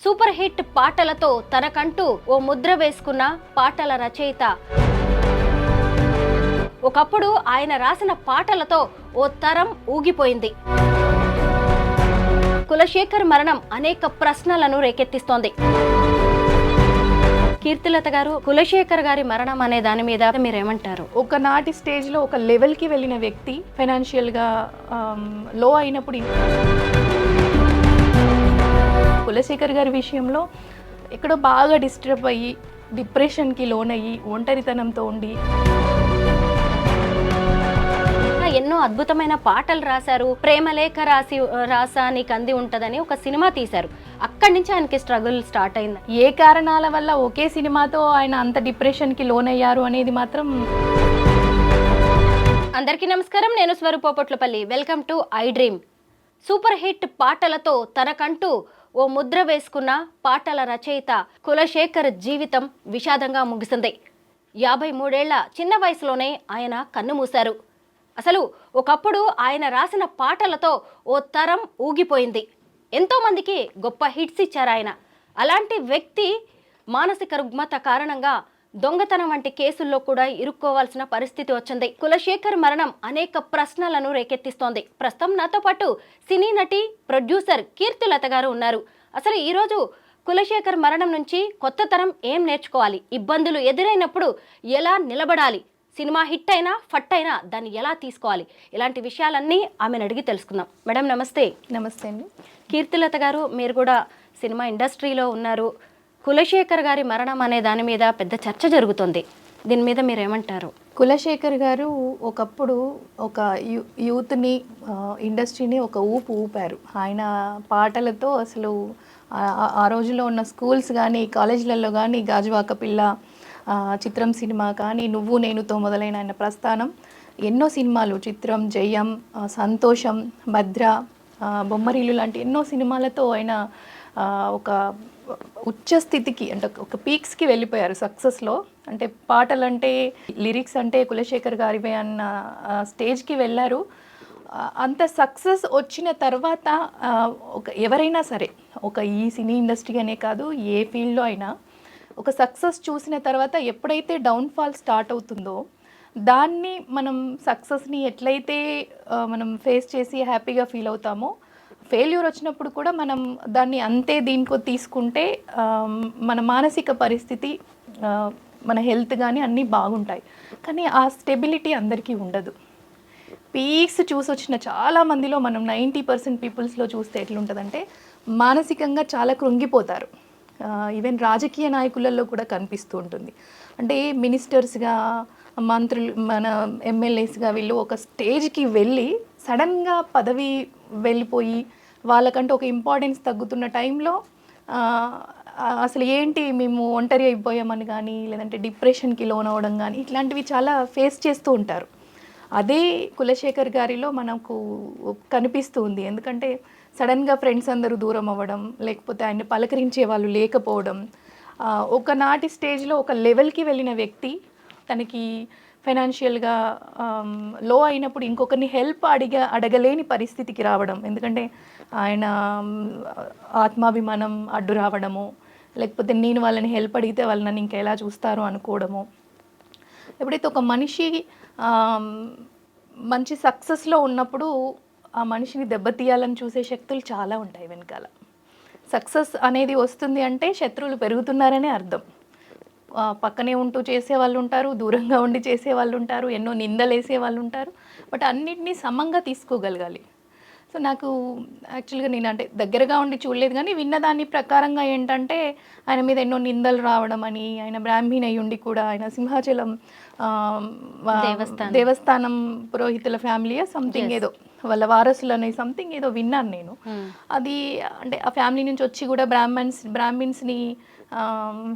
Super hit పాటలతో తనకంటూ ఓ ముద్ర వేసుకున్న పాటల రచయిత. ఒకప్పుడు ఆయన రాసిన పాటలతో ఓ తరం ఊగిపోయింది. కులశేఖర్ మరణం అనేక ప్రశ్నలను రేకెత్తిస్తోంది. కీర్తిలత గారు, కులశేఖర్ గారి మరణం అనే దాని మీద మీరేమంటారు? ఒకనాటి స్టేజ్లో ఒక లెవెల్కి వెళ్ళిన వ్యక్తి ఫైనాన్షియల్గా లో అయినప్పుడు కులశేఖర్ గారి విషయంలో ఎక్కడో బాగా డిస్టర్బ్ అయ్యి డిప్రెషన్కి లోనయ్యి ఒంటరితనంతో ఉండి ఎన్నో అద్భుతమైన పాటలు రాశారు. ప్రేమలేఖ రాసా నీకు అంది ఉంటదని ఒక సినిమా తీశారు. అక్కడి నుంచి ఆయనకి స్ట్రగుల్ స్టార్ట్ అయింది. ఏ కారణాల వల్ల ఒకే సినిమాతో ఆయన అంత డిప్రెషన్కి లోనయ్యారు అనేది మాత్రం. అందరికీ నమస్కారం, నేను Swarupa Potlapalli. Welcome to I dream. Super hit పాటలతో తనకంటూ ఓ ముద్ర వేసుకున్న పాటల రచయిత కులశేఖర్ జీవితం విషాదంగా ముగిసింది. 53 చిన్న వయసులోనే ఆయన కన్నుమూశారు. అసలు ఒకప్పుడు ఆయన రాసిన పాటలతో ఓ తరం ఊగిపోయింది. ఎంతోమందికి గొప్ప హిట్స్ ఇచ్చారు ఆయన. అలాంటి వ్యక్తి మానసిక రుగ్మత కారణంగా దొంగతనం వంటి కేసుల్లో కూడా ఇరుక్కోవాల్సిన పరిస్థితి వచ్చింది. కులశేఖర్ మరణం అనేక ప్రశ్నలను రేకెత్తిస్తోంది. ప్రస్తుతం నాతో పాటు సినీ నటి, ప్రొడ్యూసర్ కీర్తిలత గారు ఉన్నారు. అసలు ఈరోజు కులశేఖర్ మరణం నుంచి కొత్త తరం ఏం నేర్చుకోవాలి, ఇబ్బందులు ఎదురైనప్పుడు ఎలా నిలబడాలి, సినిమా హిట్ అయినా ఫట్ అయినా దాన్ని ఎలా తీసుకోవాలి, ఇలాంటి విషయాలన్నీ ఆమెను అడిగి తెలుసుకుందాం. మేడం నమస్తే. నమస్తే అండి. కీర్తిలత గారు, మీరు కూడా సినిమా ఇండస్ట్రీలో ఉన్నారు. కులశేఖర్ గారి మరణం అనే దాని మీద పెద్ద చర్చ జరుగుతుంది. దీని మీద మీరు ఏమంటారు? కులశేఖర్ గారు ఒకప్పుడు ఒక యూత్ని, ఇండస్ట్రీని ఒక ఊపారు. ఆయన పాటలతో అసలు ఆ రోజుల్లో ఉన్న స్కూల్స్ కానీ కాలేజీలలో కానీ గాజువాక పిల్ల, చిత్రం సినిమా కానీ, నువ్వు నేనుతో మొదలైన ఆయన ప్రస్థానం ఎన్నో సినిమాలు, చిత్రం, జయం, సంతోషం, భద్ర, బొమ్మరిల్లు లాంటి ఎన్నో సినిమాలతో ఆయన ఒక ఉచ్చ స్థితికి, అంటే ఒక పీక్స్కి వెళ్ళిపోయారు సక్సెస్లో. అంటే పాటలంటే, లిరిక్స్ అంటే కులశేఖర్ గారివే అన్న స్టేజ్కి వెళ్ళారు. అంత సక్సెస్ వచ్చిన తర్వాత ఎవరైనా సరే, ఒక ఈ సినీ ఇండస్ట్రీ అనే కాదు, ఏ ఫీల్డ్లో అయినా ఒక సక్సెస్ చూసిన తర్వాత ఎప్పుడైతే డౌన్ఫాల్ స్టార్ట్ అవుతుందో, దాన్ని మనం సక్సెస్ని ఎట్లయితే మనం ఫేస్ చేసి హ్యాపీగా ఫీల్ అవుతామో, ఫెయిల్యూర్ వచ్చినప్పుడు కూడా మనం దాన్ని అంతే దీనికో తీసుకుంటే మన మానసిక పరిస్థితి, మన హెల్త్ కానీ అన్నీ బాగుంటాయి. కానీ ఆ స్టెబిలిటీ అందరికీ ఉండదు. పీక్స్ చూసి వచ్చిన చాలామందిలో మనం 90% పీపుల్స్లో చూస్తే ఎట్లుంటుందంటే మానసికంగా చాలా కృంగిపోతారు. ఈవెన్ రాజకీయ నాయకులలో కూడా కనిపిస్తూ ఉంటుంది. అంటే మినిస్టర్స్గా, మంత్రులు, మన ఎమ్మెల్యేస్గా వీళ్ళు ఒక స్టేజ్కి వెళ్ళి సడన్గా పదవి వెళ్ళిపోయి వాళ్ళకంటూ ఒక ఇంపార్టెన్స్ తగ్గుతున్న టైంలో అసలు ఏంటి మేము ఒంటరి అయిపోయామని కానీ, లేదంటే డిప్రెషన్కి లోన్ అవ్వడం కానీ, ఇట్లాంటివి చాలా ఫేస్ చేస్తూ ఉంటారు. అదే కులశేఖర్ గారిలో మనకు కనిపిస్తూ ఉంది. ఎందుకంటే సడన్గా ఫ్రెండ్స్ అందరూ దూరం అవ్వడం, లేకపోతే ఆయన్ని పలకరించే వాళ్ళు లేకపోవడం, ఒకనాటి స్టేజ్లో ఒక లెవెల్కి వెళ్ళిన వ్యక్తి తనకి ఫైనాన్షియల్గా లో అయినప్పుడు ఇంకొకరిని హెల్ప్ అడగలేని పరిస్థితికి రావడం. ఎందుకంటే ఆయన ఆత్మాభిమానం అడ్డు రావడము, లేకపోతే నేను వాళ్ళని హెల్ప్ అడిగితే వాళ్ళు నన్ను ఇంకా ఎలా చూస్తారో అనుకోవడము. ఎప్పుడైతే ఒక మనిషి మంచి సక్సెస్లో ఉన్నప్పుడు ఆ మనిషిని దెబ్బతీయాలని చూసే శక్తులు చాలా ఉంటాయి వెనకాల. సక్సెస్ అనేది వస్తుంది అంటే శత్రువులు పెరుగుతున్నారనే అర్థం. పక్కనే ఉంటూ చేసేవాళ్ళు ఉంటారు, దూరంగా ఉండి చేసేవాళ్ళు ఉంటారు, ఎన్నో నిందలు వేసేవాళ్ళు ఉంటారు. బట్ అన్నిటినీ సమంగా తీసుకోగలగాలి. సో నాకు యాక్చువల్గా నేను అంటే దగ్గరగా ఉండి చూడలేదు, కానీ విన్నదాని ప్రకారంగా ఏంటంటే ఆయన మీద ఎన్నో నిందలు రావడం అని, ఆయన బ్రాహ్మీణ అయి ఉండి కూడా ఆయన సింహాచలం దేవస్థానం పురోహితుల ఫ్యామిలీ సంథింగ్ ఏదో వాళ్ళ వారసులు అనే సంథింగ్ ఏదో విన్నాను నేను. అది అంటే ఆ ఫ్యామిలీ నుంచి వచ్చి కూడా బ్రాహ్మిన్స్ని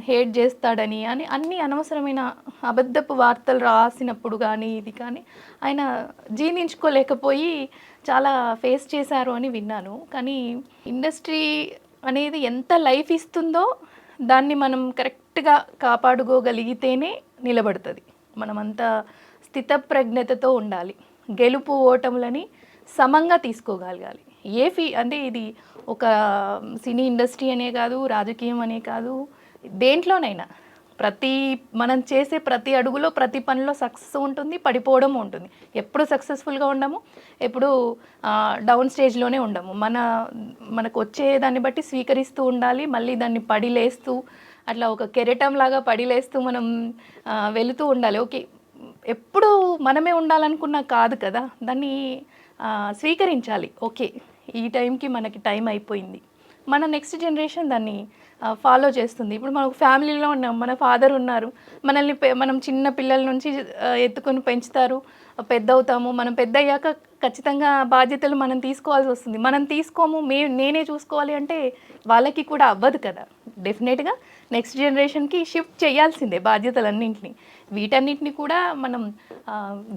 హేట్ చేస్తాడని అని అన్ని అనవసరమైన అబద్ధపు వార్తలు రాసినప్పుడు కానీ ఇది కానీ ఆయన జీర్ణించుకోలేకపోయి చాలా ఫేస్ చేశారు అని విన్నాను. కానీ ఇండస్ట్రీ అనేది ఎంత లైఫ్ ఇస్తుందో దాన్ని మనం కరెక్ట్గా కాపాడుకోగలిగితేనే నిలబడుతుంది. మనమంతా స్థితప్రజ్ఞతతో ఉండాలి. గెలుపు ఓటములని సమంగా తీసుకోగలగాలి. అంటే ఇది ఒక సినీ ఇండస్ట్రీ అనే కాదు, రాజకీయం అనే కాదు, దేంట్లోనైనా మనం చేసే ప్రతి అడుగులో ప్రతి పనిలో సక్సెస్ ఉంటుంది, పడిపోవడం ఉంటుంది. ఎప్పుడు సక్సెస్ఫుల్గా ఉండము, ఎప్పుడు డౌన్ స్టేజ్లోనే ఉండము. మనకు వచ్చే దాన్ని బట్టి స్వీకరిస్తూ ఉండాలి, మళ్ళీ దాన్ని పడిలేస్తూ అట్లా ఒక కెరటం లాగా పడిలేస్తూ మనం వెళుతూ ఉండాలి. ఓకే, ఎప్పుడు మనమే ఉండాలనుకున్నా కాదు కదా, దాన్ని స్వీకరించాలి. ఓకే, ఈ టైంకి మనకి టైం అయిపోయింది, మన నెక్స్ట్ జనరేషన్ దాన్ని ఫాలో చేస్తుంది. ఇప్పుడు మనకు ఫ్యామిలీలో ఉన్నాం, మన ఫాదర్ ఉన్నారు, మనం చిన్న పిల్లల నుంచి ఎత్తుకొని పెంచుతారు, పెద్ద అవుతాము. మనం పెద్ద అయ్యాక ఖచ్చితంగా బాధ్యతలు మనం తీసుకోవాల్సి వస్తుంది. మనం తీసుకోము, నేనే చూసుకోవాలి అంటే వాళ్ళకి కూడా అవ్వదు కదా. డెఫినెట్గా నెక్స్ట్ జనరేషన్కి షిఫ్ట్ చేయాల్సిందే బాధ్యతలన్నింటినీ. వీటన్నిటిని కూడా మనం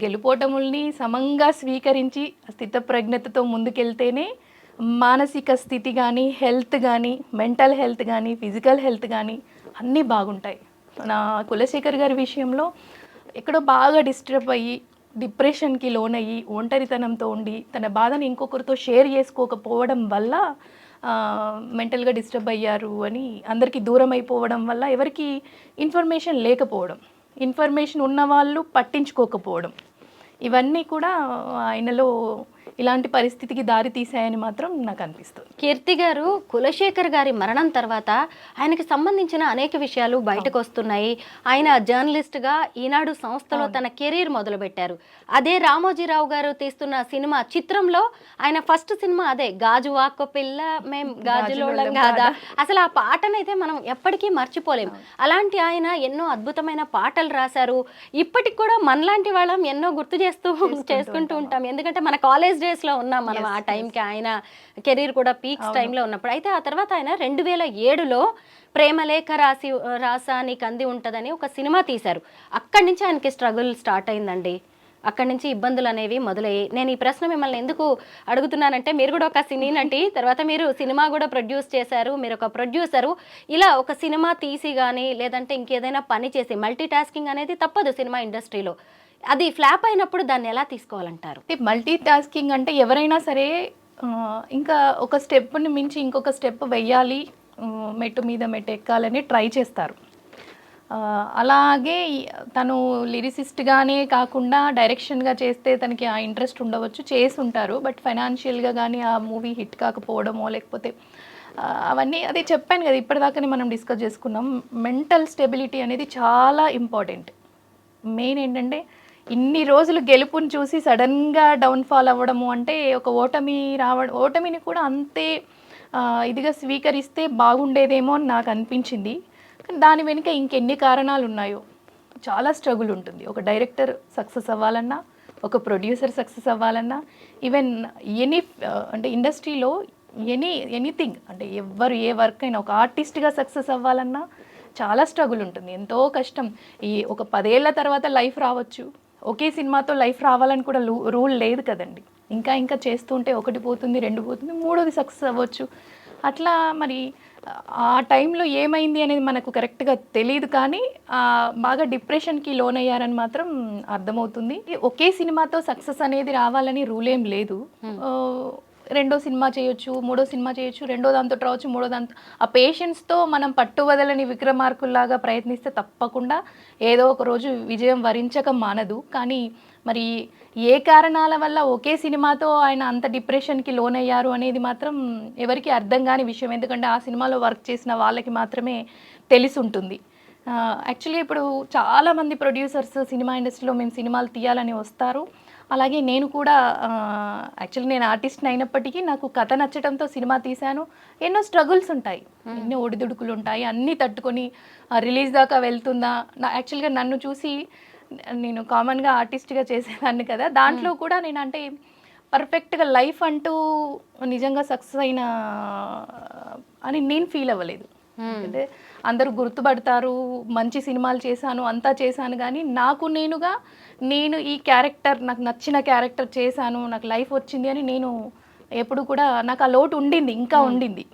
గెలుపోటముల్ని సమంగా స్వీకరించి స్థితప్రజ్ఞతతో ముందుకెళ్తేనే మానసిక స్థితి కానీ, హెల్త్ కానీ, మెంటల్ హెల్త్ కానీ, ఫిజికల్ హెల్త్ కానీ అన్నీ బాగుంటాయి. నా కులశేఖర్ గారి విషయంలో ఎక్కడో బాగా డిస్టర్బ్ అయ్యి, డిప్రెషన్కి లోనయ్యి, ఒంటరితనంతో ఉండి తన బాధని ఇంకొకరితో షేర్ చేసుకోకపోవడం వల్ల మెంటల్గా డిస్టర్బ్ అయ్యారు అని అందరికీ దూరం అయిపోవడం వల్ల ఎవరికి ఇన్ఫర్మేషన్ లేకపోవడం, ఇన్ఫర్మేషన్ ఉన్నవాళ్ళు పట్టించుకోకపోవడం, ఇవన్నీ కూడా ఆయనలో ఇలాంటి పరిస్థితికి దారి తీసాయని మాత్రం నాకు అనిపిస్తుంది. కీర్తి గారు, కులశేఖర్ గారి మరణం తర్వాత ఆయనకి సంబంధించిన అనేక విషయాలు బయటకు వస్తున్నాయి. ఆయన జర్నలిస్ట్గా ఈనాడు సంస్థలో తన కెరీర్ మొదలుపెట్టారు. అదే రామోజీరావు గారు తీస్తున్న సినిమా చిత్రంలో ఆయన ఫస్ట్ సినిమా అదే గాజు వాక్కు పిల్ల మేం గాజులోళ్ళం కాదా. అసలు ఆ పాటనైతే మనం ఎప్పటికీ మర్చిపోలేం. అలాంటి ఆయన ఎన్నో అద్భుతమైన పాటలు రాశారు. ఇప్పటికి కూడా మనలాంటి వాళ్ళం ఎన్నో గుర్తు చేసుకుంటూ ఉంటాం. ఎందుకంటే మన కాలేజ్ డేస్లో ఉన్నాం మనం ఆ టైంకి. ఆయన కెరీర్ కూడా పీక్స్ టైంలో ఉన్నప్పుడు. అయితే ఆ తర్వాత ఆయన 2007లో ప్రేమలేఖ రాసానికి అంది ఉంటుందని ఒక సినిమా తీశారు. అక్కడి నుంచి ఆయనకి స్ట్రగుల్ స్టార్ట్ అయిందండి. అక్కడి నుంచి ఇబ్బందులు అనేవి మొదలయ్యాయి. నేను ఈ ప్రశ్న మిమ్మల్ని ఎందుకు అడుగుతున్నానంటే, మీరు కూడా ఒక సినీ నటి, తర్వాత మీరు సినిమా కూడా ప్రొడ్యూస్ చేశారు, మీరు ఒక ప్రొడ్యూసరు. ఇలా ఒక సినిమా తీసి కానీ లేదంటే ఇంకేదైనా పని చేసి మల్టీ టాస్కింగ్ అనేది తప్పదు సినిమా ఇండస్ట్రీలో. అది ఫ్లాప్ అయినప్పుడు దాన్ని ఎలా తీసుకోవాలంటారు? మల్టీ టాస్కింగ్ అంటే ఎవరైనా సరే ఇంకా ఒక స్టెప్ని మించి ఇంకొక స్టెప్ వెయ్యాలి, మెట్టు మీద మెట్టు ఎక్కాలని ట్రై చేస్తారు. అలాగే తను లిరిసిస్ట్గానే కాకుండా డైరెక్షన్గా చేస్తే తనకి ఆ ఇంట్రెస్ట్ ఉండవచ్చు, చేసి ఉంటారు. బట్ ఫైనాన్షియల్గా కానీ ఆ మూవీ హిట్ కాకపోవడమో లేకపోతే అవన్నీ అదే చెప్పాను కదా, ఇప్పటిదాకానే మనం డిస్కస్ చేసుకున్నాం. మెంటల్ స్టెబిలిటీ అనేది చాలా ఇంపార్టెంట్. మెయిన్ ఏంటంటే ఇన్ని రోజులు గెలుపుని చూసి సడన్గా డౌన్ఫాల్ అవ్వడము అంటే ఒక ఓటమిని కూడా అంతే ఇదిగా స్వీకరిస్తే బాగుండేదేమో అని నాకు అనిపించింది. కానీ దాని వెనుక ఇంకెన్ని కారణాలు ఉన్నాయో చాలా స్ట్రగుల్ ఉంటుంది. ఒక డైరెక్టర్ సక్సెస్ అవ్వాలన్నా, ఒక ప్రొడ్యూసర్ సక్సెస్ అవ్వాలన్నా, ఈవెన్ అంటే ఇండస్ట్రీలో ఎనీథింగ్ అంటే ఎవరు ఏ వర్క్ అయినా ఒక ఆర్టిస్ట్గా సక్సెస్ అవ్వాలన్నా చాలా స్ట్రగుల్ ఉంటుంది, ఎంతో కష్టం. ఒక 10 ఏళ్ల తర్వాత లైఫ్ రావచ్చు, ఒకే సినిమాతో లైఫ్ రావాలని కూడా రూల్ లేదు కదండి. ఇంకా చేస్తుంటే ఒకటి పోతుంది, 2 పోతుంది, 3వది సక్సెస్ అవ్వచ్చు. అట్లా మరి ఆ టైంలో ఏమైంది అనేది మనకు కరెక్ట్గా తెలియదు. కానీ బాగా డిప్రెషన్కి లోనయ్యారని మాత్రం అర్థమవుతుంది. ఒకే సినిమాతో సక్సెస్ అనేది రావాలని రూల్ ఏం లేదు. రెండో సినిమా చేయొచ్చు, మూడో సినిమా చేయొచ్చు, రెండో దాంతో రావచ్చు, మూడో దాంతో. ఆ పేషెన్స్తో మనం పట్టువదలని విక్రమార్కుల్లాగా ప్రయత్నిస్తే తప్పకుండా ఏదో ఒక రోజు విజయం వరించక మానదు. కానీ మరి ఏ కారణాల వల్ల ఒకే సినిమాతో ఆయన అంత డిప్రెషన్కి లోనయ్యారు అనేది మాత్రం ఎవరికి అర్థం కాని విషయం. ఎందుకంటే ఆ సినిమాలో వర్క్ చేసిన వాళ్ళకి మాత్రమే తెలిసి ఉంటుంది. యాక్చువల్లీ ఇప్పుడు చాలామంది ప్రొడ్యూసర్స్ సినిమా ఇండస్ట్రీలో మేము సినిమాలు తీయాలని వస్తారు. అలాగే నేను కూడా యాక్చువల్లీ నేను ఆర్టిస్ట్ని అయినప్పటికీ నాకు కథ నచ్చడంతో సినిమా తీశాను. ఎన్నో స్ట్రగుల్స్ ఉంటాయి, ఎన్నో ఒడిదుడుకులు ఉంటాయి, అన్నీ తట్టుకొని రిలీజ్ దాకా వెళ్తుందా. యాక్చువల్గా నన్ను చూసి నేను కామన్గా ఆర్టిస్ట్గా చేసేదాన్ని కదా, దాంట్లో కూడా నేను అంటే పర్ఫెక్ట్గా లైఫ్ అంటూ నిజంగా సక్సెస్ అయిన అని నేను ఫీల్ అవ్వలేదు. అంటే అందరూ గుర్తుపడతారు, మంచి సినిమాలు చేశాను, అంతా చేశాను, కానీ నేను ఈ క్యారెక్టర్ నాకు నచ్చిన క్యారెక్టర్ చేశాను, నాకు లైఫ్ వచ్చింది అని నేను ఎప్పుడు కూడా నాకు ఆ లోటు ఉండింది, ఇంకా ఉండింది.